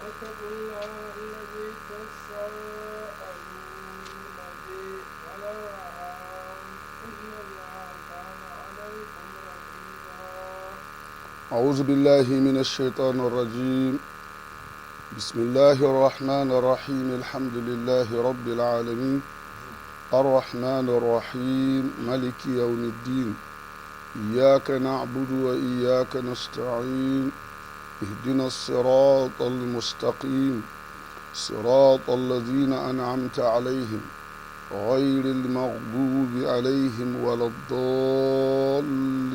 واتقوا الله الذي تساءلون به والأرحام إن الله كان عليكم رقيبا. أعوذ بالله من الشيطان الرجيم. بسم الله الرحمن الرحيم. الحمد لله رب العالمين الرحمن الرحيم ملك يوم الدين إياك نعبد وإياك نستعين اهدنا الصراط المستقيم صراط الذين أنعمت عليهم غير المغضوب عليهم ولا الضالين.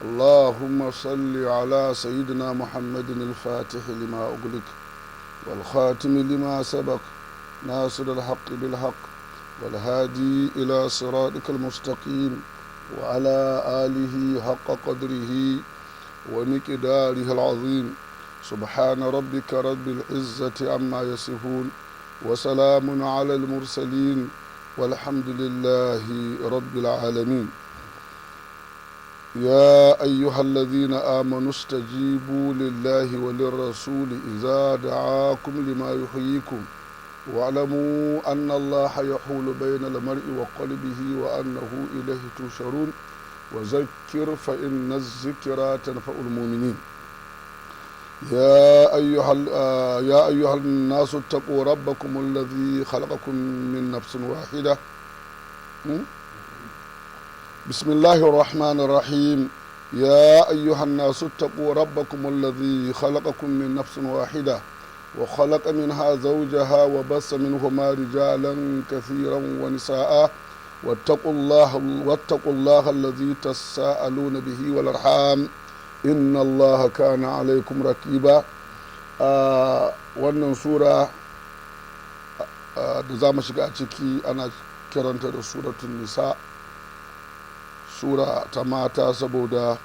اللهم صل على سيدنا محمد الفاتح لما أغلق والخاتم لما سبق ناصر الحق بالحق والهادي إلى صراطك المستقيم وعلى آله حق قدره ومقداره العظيم. سبحان ربك رب العزة عما يصفون وسلام على المرسلين والحمد لله رب العالمين. يا أيها الذين آمنوا استجيبوا لله وللرسول إذا دعاكم لما يحييكم واعلموا أن الله يحول بين المرء وقلبه وأنه إليه تحشرون وذكر فإن الذكرى تنفع المؤمنين. يا أيها الناس اتقوا ربكم الذي خلقكم من نفس واحدة. بسم الله الرحمن الرحيم. يا أيها الناس اتقوا ربكم الذي خلقكم من نفس واحدة وخلق منها زوجها وبث منهما رجالا كثيرا ونساء واتقوا الله الذي تساءلون به والأرحام إن الله كان عليكم رقيبا. wannan sura da za mu shiga a ciki ana kiranta da suratun nisa, sura ta mata, saboda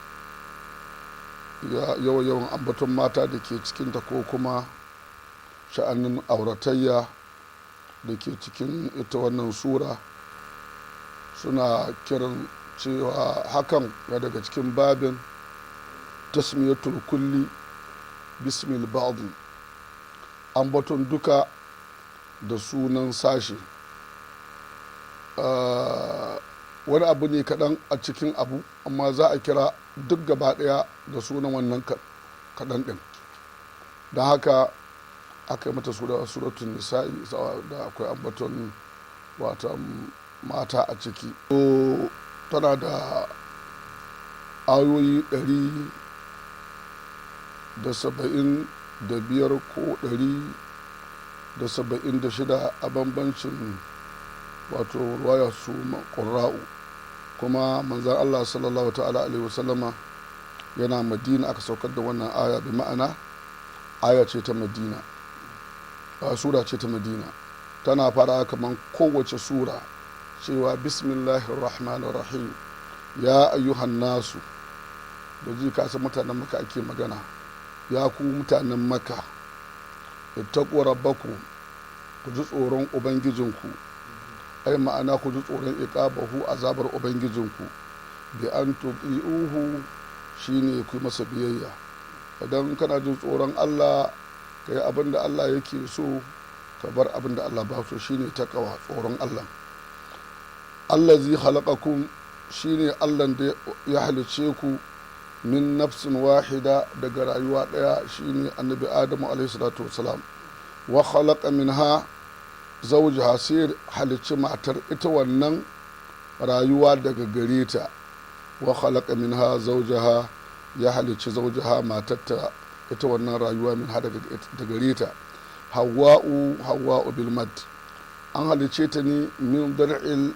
yawan ambaton mata da ke cikinta ko kuma sha'anin auratayya da ke cikin ita wannan sura. Suna kiran cewa hakan ya daga cikin babin tasmiyatul kulli bismil ba'di, ambaton duka da sunan sashi. Wani abu ne kaɗan a cikin abu, amma za a kira duk gaba ɗaya da sunan wannan kaɗan ɗin. don haka aka yi mata suratun nisa'i da akwai ambaton wata mata a ciki. Tana da ayoyi 175 ko 176 a bambancin wato ruwaya su ƙurra'u. kuma manzan Allah sallallahu ta'ala alaihi wasallama yana madina aka saukar da wannan aya, bi ma'ana aya ce ta madina, sura ce ta madina. Tana fara kamar kowace sura cewa bismillahir rahmanir rahim, ya ayyuhan nasu. da ji kasa mutanen maka ake magana, ya ku mutanen maka, ittaqu rabbakum, ku ji tsoron ubangijinku, ai ma'ana ku ji tsoron iqabahu, azabar ubangijinku, bi an tuti'uhu, shine ku masa biyayya. idan kana jin tsoron Allah ka yi abin da Allah yake so, ka bar abin da Allah ba so, shine takawa, tsoron Allah. allazi khalaqakum, shine Allah da ya halice ku min nafsin wahida, daga rayuwa daya, shine annabi Adamu alaihi salatu wasalam. wa khalaqa minha zawjaha, sai halicci matar ita wannan rayuwa daga gare ta. wa khalaqa minha zawjaha, ya halicci zawjaha matarta ita wannan rayuwa min ha daga gare ta. hawa'u bil mad, an halicce ta ne min dar'il,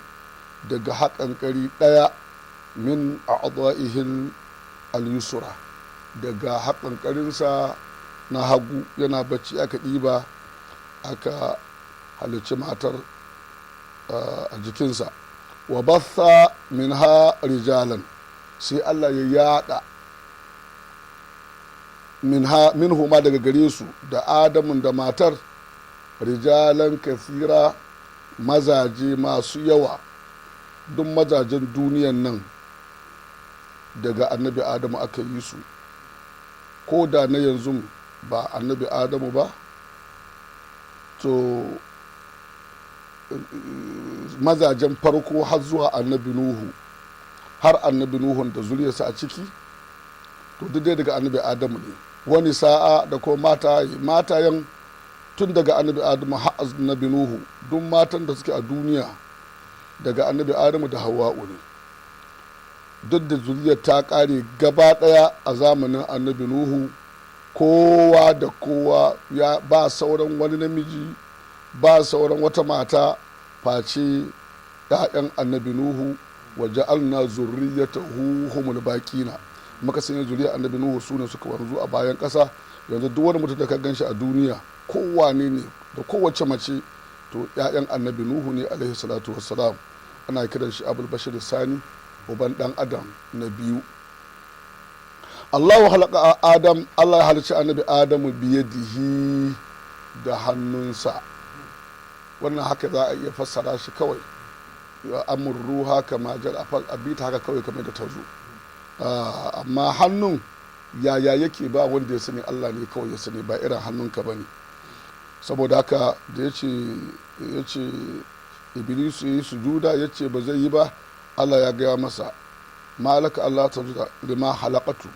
daga haƙanƙari ɗaya, min a'dha'ihil al-yusra, daga haƙanƙarinsa na hagu yana bacci aka ɗiba aka halicci matar a jikinsa. wa batha minha rijalan, sai Allah ya yada minhu ma daga gare su, da adamun da matar, rijalan kasira, mazaje masu yawa. duk mazajen duniyan nan daga annabi adamu aka yi su, ko da na yanzu ba annabi adamu ba, to mazajen farko har zuwa annabi nuhu, har annabi nuhun da zuriyarsa a ciki, to duk dai daga annabi adamu ne. Wani sa'a da kuma matayen tun daga annabi adamu har annabi nuhu, duk matan da suke a duniya daga annabi adamu da hawa'u ne. Duk da zuriyar ta kare gaba daya a zamanin annabi nuhu, kowa da kowa ya ba sauran wani namiji, ba sauran wata mata face ‘ya'yan annabi nuhu, wa ja'alna zurriyatahu humul baqina, muka sanya zuriyar annabi nuhu su ne suka wanzu a bayan ƙasa. Yanzu duk wani mutum da ka ganshi a duniya, kowane ne da kowace mace, to ‘ya'yan annabi nuhu ne alaihi salatu wassalam. Ana kiran shi abul bashir sani, uban dan adam na biyu. Allahu halaka adam, Allah ya halicci annabi adamu biyadihi, da hannunsa. Wannan haka za a iya fassara shi kawai, amurru haka majar a bita haka kawai kamar da ta zo. Amma hannun yaya yake ba wanda ya sani, Allah ne kawai ya sani, ba irin hannunka ba ne. Saboda haka da ya ce iblisu ya yi sujuda, ya ce ba zai yi ba, Allah ya gaya masa malaka Allah ta zuda lima halakatu,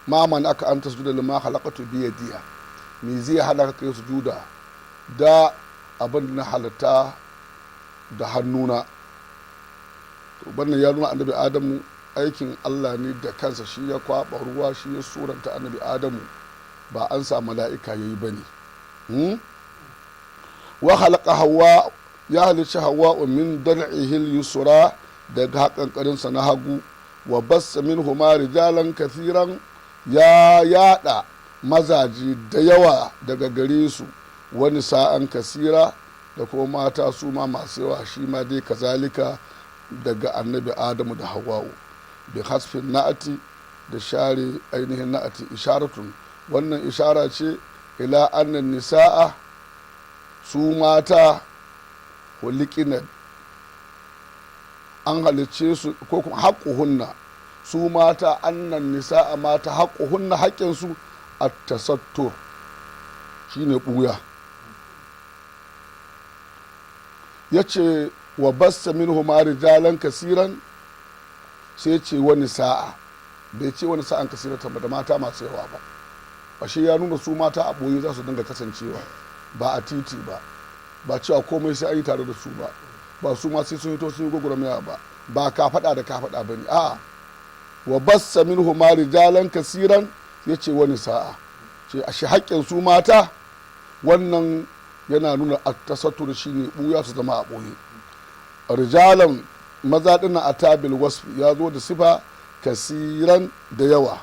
ma man aka an ta sujuda lima halakatu biyadiya, me zai hana ka yi sujuda da abin da na halatta da hannuna. To wannan ya nuna annabi adamu aikin Allah ne da kansa, shi ya kwaba ruwa, shi ya suranta annabi adamu, ba an sa mala'ika yayi bane. Wa halaka hawa, ya halicci hawa min dal'ihil yusra, daga haƙanƙarinsa na hagu. Wa bassa min huma rijalan kathiran, ya yada mazaji da yawa daga gare su. Wani sa'an kasira, da kuma mata su ma masu yawa, shi ma dai kazalika daga annabi adamu da hawa'u. Bi hasfin na'ati, da share ainihin na'ati, isharatun, wannan ishara ce ila annan nisa'a, su mata hulikinan an halicce su, ko kuma haƙuhunna, su mata annan nisa'a mata haƙuhunna, haƙƙinsu a tasattur, shi ne ɓuya. Ya ce wa bassa min huma rijalan kasiran, sai ce wani sa'a, bai ce wani sa'an kasiratan ba, da mata masu yawa ba. Ashe ya nuna su mata a ɓoye za su dinga kasancewa, ba a titi ba, ba cewa komai sai an yi tare da su ba, ba su ma sai sun hito sun yi gwagwarmaya ba, ba ka faɗa da ka faɗa ba ne. A wa bassa min huma rijalan kasiran, ya ce wani sa'a, ce ashe haƙƙin su mata wannan yana nuna attasattur, shi ne ɓuya su zama a ɓoye. Rijalan maza ɗina a tabil wasfi, ya zo da sifa kasiran da yawa.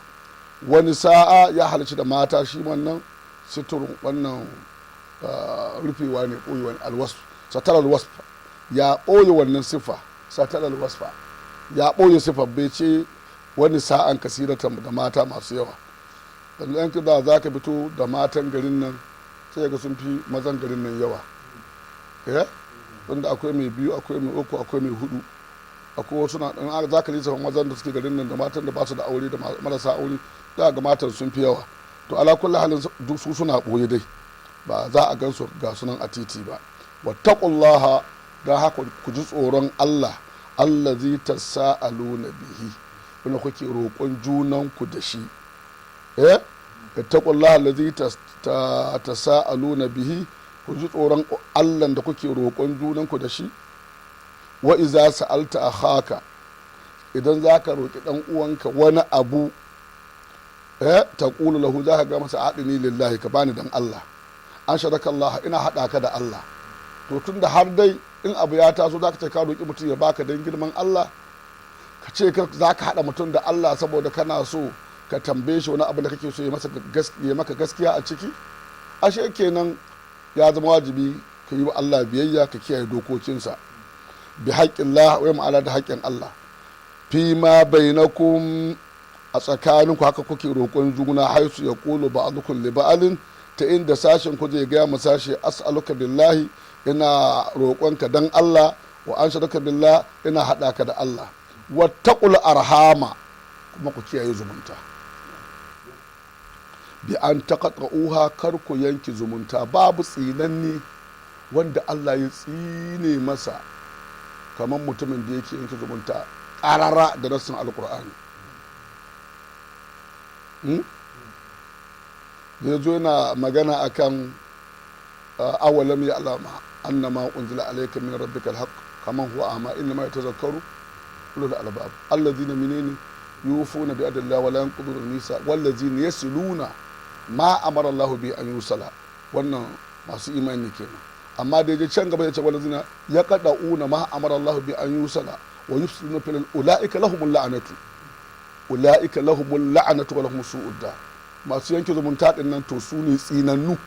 Wani sa'a ya halarci da mata, shi wannan suturun, wannan rufewa ne, ɓoye wani alwasf, satarar wasf, ya ɓoye wannan sifa, satarar wasfa, ya ɓoye sifa, bai ce wani sa'an kasiratan da mata masu yawa. Yanzu yanki da za ka fito da matan garin nan, sai ga sun fi mazan garin nan yawa. Wanda akwai mai biyu, akwai mai uku, akwai mai hudu, akwai wasu na ɗan za ka lisa mazan da suke garin nan da matan da ba su da aure da marasa aure, za ga matan sun fi yawa. To ala kulli halin su suna ɓoye dai, ba za a gan su ga sunan a titi ba. Wattaqullaha, don haka ku ji tsoron Allah, allazi tasaaluna bihi, wanda kuke roƙon junanku da shi. Wattaqullaha allazi tasaaluna bihi, ku ji tsoron Allah da kuke roƙon junanku da shi. Wa iza sa'alta akhaka, idan za ka roƙi ɗan uwanka wani abu, taqulu lahu, za ka ga masa adini lillahi, ka bani dan Allah. An sharaka Allah, ina haɗa ka da Allah. To tun da har dai in abu ya taso za ka ce ka roƙi mutum ya baka don girman Allah, ka ce za ka haɗa mutum da Allah saboda kana so ka tambaye shi wani abu da kake so ya maka gaskiya a ciki. Ashe kenan ya zama wajibi ka yi wa Allah biyayya, ka kiyaye dokokinsa. Bi haƙƙin Allah, wai ma'ana da haƙƙin Allah. Fi ma bainakum, a tsakaninku haka kuke roƙon juna, haisu ya ƙulu ba'dukum li ba'alin, ta inda sashen ku zai gaya mu sashe as'aluka billahi, ina roƙonka dan Allah, wa an shirka billah, ina haɗa ka da Allah. Wattaqul arhama, kuma ku kiyaye zumunta. bi an taqata'uha kar ku yanki zumunta. Babu tsinanni wanda Allah ya tsine masa kamar mutumin da yake yanki zumunta ƙarara da nassin alkur'ani. da ya zo yana magana akan awalam ya alama annama unzila alayka min rabbika alhaq kaman huwa ama inma yatazakkaru ulul albab alladhina minni yufuna bi adillah wa la yanquduna nisa wallazina yasluna ma amara Allah bi an yusala. wannan masu imani kenan. amma da yaje can gaba ya ce wallazina yaqda'una ma amara Allah bi an yusala wa yufsiduna fil ulaika lahumul la'natu wa lahum su'ud dar. masu yanke zumunta din nan to su ne tsinannu,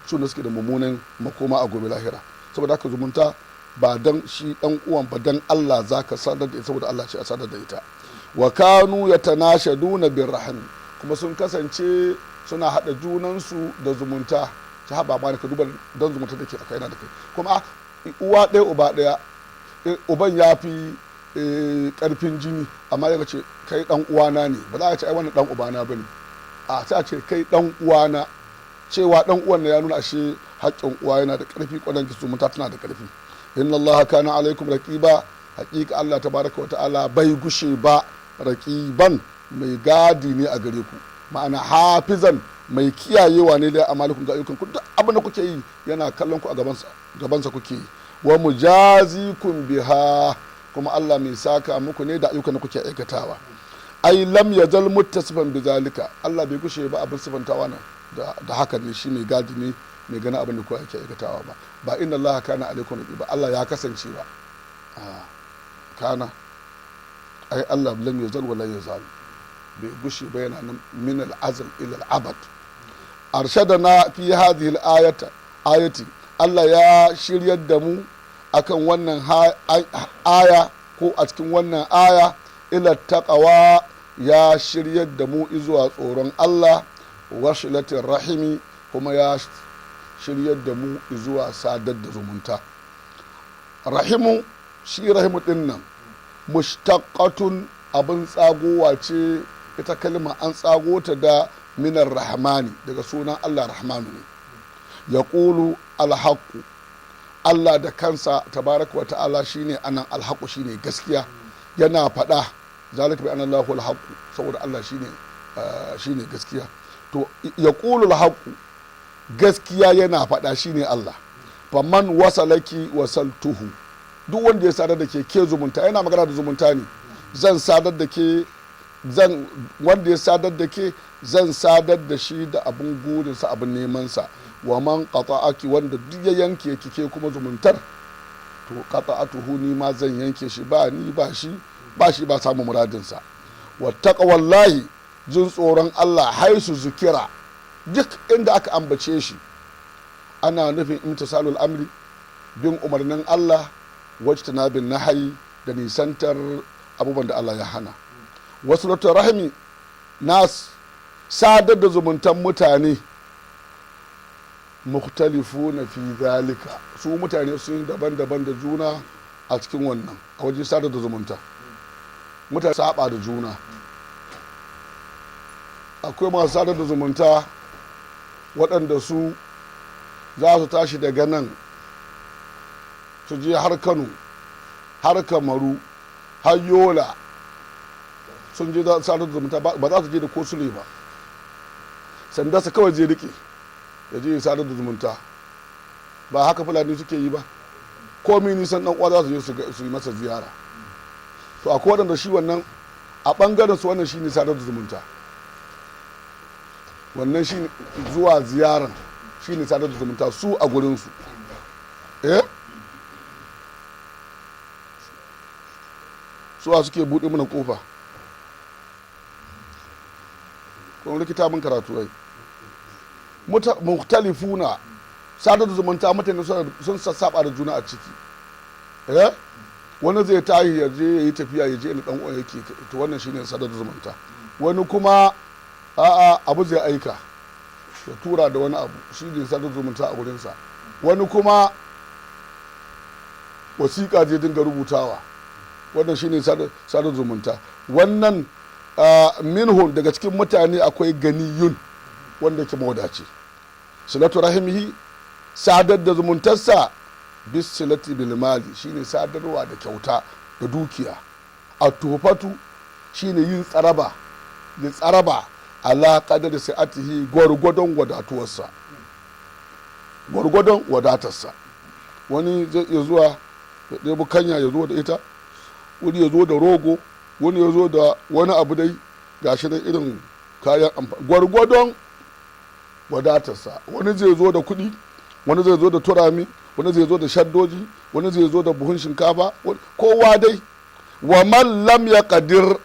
su ne suke da mummunan makoma a gobe lahira. saboda haka zumunta ba dan shi dan uwan ba dan Allah zaka sadar da ita, saboda Allah ce a sadar da ita. wa kanu yatanashaduna birrahim, kuma sun kasance suna hada junansu da zumunta. ta haba ma ka duba dan zumunta da ke tsakanin da kai, kuma uwa ɗaya uba ɗaya, uban ya fi karfin jini, amma ya ce kai dan uwana ne, ba za a ce ai wannan dan ubana bane, a sai a ce kai dan uwana. cewa dan uwan ya nuna ashe haƙƙin uwa yana da ƙarfi, kwanan zumunta tana da ƙarfi. inna allaha kana alaikum raqiba, haƙiƙa Allah tabaraka wa ta'ala bai gushe ba raqiban, mai gadi ne a gare ku, ma'ana hafizan, mai kiyayewa ne da amalikun ga ayyukan ku. duk abin da kuke yi yana kallon ku a gabansa kuke yi. wa mujazikum biha, kuma Allah mai saka muku ne da ayyukan da kuke aikatawa. ai lam yazal muttasifan bizalika, Allah bai gushe ba abin sifantawa nan da hakan ne, shi mai gadi ne, mai gana abin da kuwa ake aikatawa ba inna Allah kana alaikum raqiba, Allah ya kasance ba kana ai Allah lam yazal wa la yazal, bai gushe ba yana nan min al-azal ila al-abad. arshadana fi hadhihi al-ayati, Allah ya shiryar da mu akan wannan aya, ko a cikin wannan aya, ila taqwa, ya shiryar da mu zuwa tsoron Allah, wasilatin rahimi, kuma ya shiryar da mu zuwa sadar da zumunta. rahimu, shi rahimu din nan mushtaqatun, abin tsagowa ce, ita kalma an tsago ta da minar rahmani, daga sunan Allah rahmanu ne. ya ƙulu alhaku, Allah da kansa tabaraka wa ta'ala shine anan alhaku, shine gaskiya, yana faɗa zalika bi anallahu alhaku, saboda Allah shine gaskiya. to ya ƙulu alhaku, gaskiya yana faɗa shine Allah. faman wasalaki wasaltuhu, duk wanda ya sadar da ke zumunta, yana magana da zumunta ne. zan sadar da ke wanda ya sadar da ke zan sadar da shi da abin gurinsa, abin nemansa. wa man qata'aki, wanda duk ya yanke kike kuma zumuntar, to qata'atuhu, ni ma zan yanke shi, ba ni ba shi ba samu muradinsa. wa taqwallahi, jin tsoron Allah, haisu zikira, duk inda aka ambace shi ana nufin imtisalul amri, bin umarnin Allah, wajtanabin nahyi, da nisantar abubuwan da Allah ya hana. wasu rahimi, nas sadar da zumuntan mutane, mukhtalifuna fi zalika, su mutane sun daban-daban da juna a cikin wannan, a wajen sadar da zumunta. mutane saba da juna. akwai masu sadar da zumunta waɗanda su za su tashi daga nan su je har Kano, har Kamaru, har Yola, sun je sadar da zumunta, ba za su je da ko sule ba, sanda su kawai je rike ya je sadar da zumunta. ba haka fulani suke yi ba, komi nisan dan uwa za su je su yi masa ziyara. to akwai waɗanda shi wannan a ɓangaren su wannan shi ne sadar da zumunta, wannan shi zuwa ziyaran shi ne sadar da zumunta su a gurinsu. suwa suke buɗe mana kofa, kuma rikita mun karatu ai. mukhtalifuna, sadar da zumunta mutane sun sassaba da juna a ciki. wani zai tahi ya je ya yi tafiya ya je inda dan uwan yake, to wannan shine sadar da zumunta. wani kuma abu zai aika ya tura da wani abu, shine sadar da zumunta a wurinsa. wani kuma wasiƙa zai dinga rubutawa, wannan shine sadar zumunta. wannan minhum, daga cikin mutane akwai ganiyun, wanda ke mawadaci. Silatu rahimihi sadar da zumuntarsa bis silati bil mali shine sadarwa da kyauta da dukiya. A tufatu shine yin tsaraba da tsaraba ala qadar sa'atihi gwargwadon wadatuwarsa, gwargwadon wadatarsa. Wani zai iya zuwa ya ɗebi kanya ya zo da ita, wani ya zo da rogo, wani ya zo da wani abu dai gashi da irin kayan amfani gwargwadon wadatarsa. Wani zai zo da kuɗi, wani zai zo da turami, wani zai zo da shaddoji, wani zai zo da buhun shinkafa, kowa dai. Wa man lam yaqdir